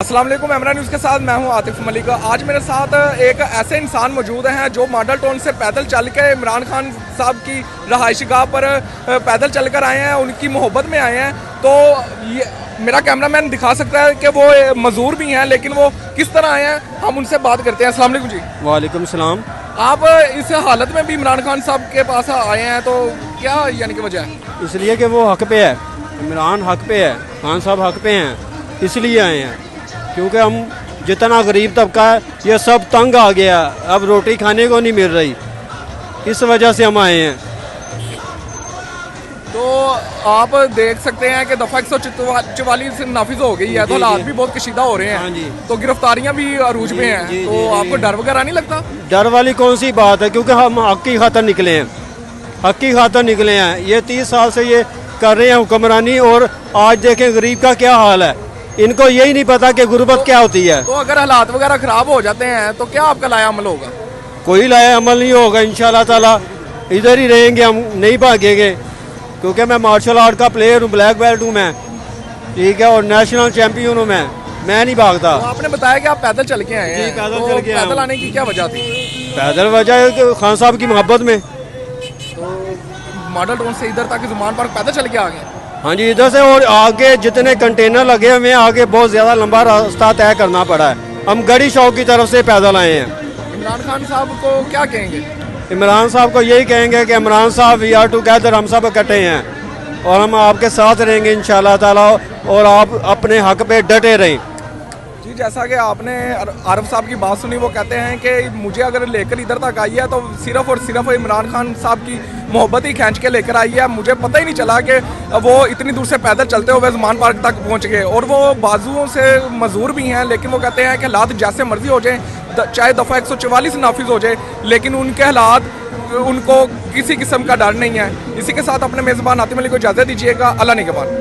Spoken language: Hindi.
अस्सलाम वालेकुम, एमरा न्यूज़ के साथ मैं हूं आतिफ मलिक। आज मेरे साथ एक ऐसे इंसान मौजूद हैं जो मॉडल टाउन से पैदल चल के इमरान खान साहब की रहायशी गाह पर पैदल चल कर आए हैं, उनकी मोहब्बत में आए हैं। तो ये मेरा कैमरामैन दिखा सकता है कि वो मजदूर भी हैं, लेकिन वो किस तरह आए हैं, हम उनसे बात करते हैं। अस्सलाम वालेकुम जी। वालेकुम सलाम। आप इस हालत में भी इमरान खान साहब के पास आए हैं, तो क्या यानी कि वजह है? इसलिए कि वो हक पे है, इमरान हक पे है, खान साहब हक पे हैं, इसलिए आए हैं। क्योंकि हम जितना गरीब तबका है ये सब तंग आ गया, अब रोटी खाने को नहीं मिल रही, इस वजह से हम आए हैं। तो आप देख सकते हैं कि दफ़ा 144 नाफिज हो गई है, तो हालात भी बहुत कशीदा हो रहे हैं। हाँ जी। तो गिरफ्तारियां भी अरूज पे हैं, जी, तो जी, आपको डर वगैरह नहीं लगता? डर वाली कौन सी बात है, क्योंकि हम हक की खातर निकले हैं, हक की खातर निकले हैं। ये 30 साल से ये कर रहे हैं हुक्मरानी, और आज देखें गरीब का क्या हाल है। इनको यही नहीं पता कि गुर्बत क्या होती है। तो अगर हालात वगैरह खराब हो जाते हैं तो क्या आपका लाया अमल होगा? कोई लाया अमल नहीं होगा, इंशाल्लाह ताला इधर ही रहेंगे, हम नहीं भागेंगे। क्योंकि मैं मार्शल आर्ट का प्लेयर हूँ, ब्लैक बेल्ट हूँ मैं, ठीक है, और नेशनल चैंपियन हूँ मैं नहीं भागता। तो आपने बताया कि आप पैदल चल के आए हैं। जी, पैदल तो चल के आया पैदल हूँ। आने की क्या वजह थी? पैदल वजह है कि खान साहब की मोहब्बत में। तो मॉडल टाउन से इधर तक जुमान पार्क पैदल चल के आ गए? हाँ जी, इधर से, और आगे जितने कंटेनर लगे हुए हैं, आगे बहुत ज़्यादा लंबा रास्ता तय करना पड़ा है। हम गढ़ी चौक की तरफ से पैदल आए हैं। इमरान खान साहब को क्या कहेंगे? इमरान साहब को यही कहेंगे कि इमरान साहब वी आर टुगेदर, हम सब इकट्ठे हैं और हम आपके साथ रहेंगे इंशाल्लाह ताला, और आप अपने हक पे डटे रहें। जी, जैसा कि आपने आरफ साहब की बात सुनी, वो कहते हैं कि मुझे अगर लेकर इधर तक आई है तो सिर्फ और सिर्फ इमरान खान साहब की मोहब्बत ही खींच के लेकर आई है। मुझे पता ही नहीं चला कि वो इतनी दूर से पैदल चलते हुए ज़मान पार्क तक पहुंच गए, और वो बाजुओं से मजदूर भी हैं। लेकिन वो कहते हैं कि हालात जैसे मर्जी हो जाए, चाहे दफ़ा 144 नाफिज हो जाए, लेकिन उनके हालात, उनको किसी किस्म का डर नहीं है। इसी के साथ अपने मेज़बान आतिफ अली को इजाज़त दीजिएगा। अल्लाह निगहबान।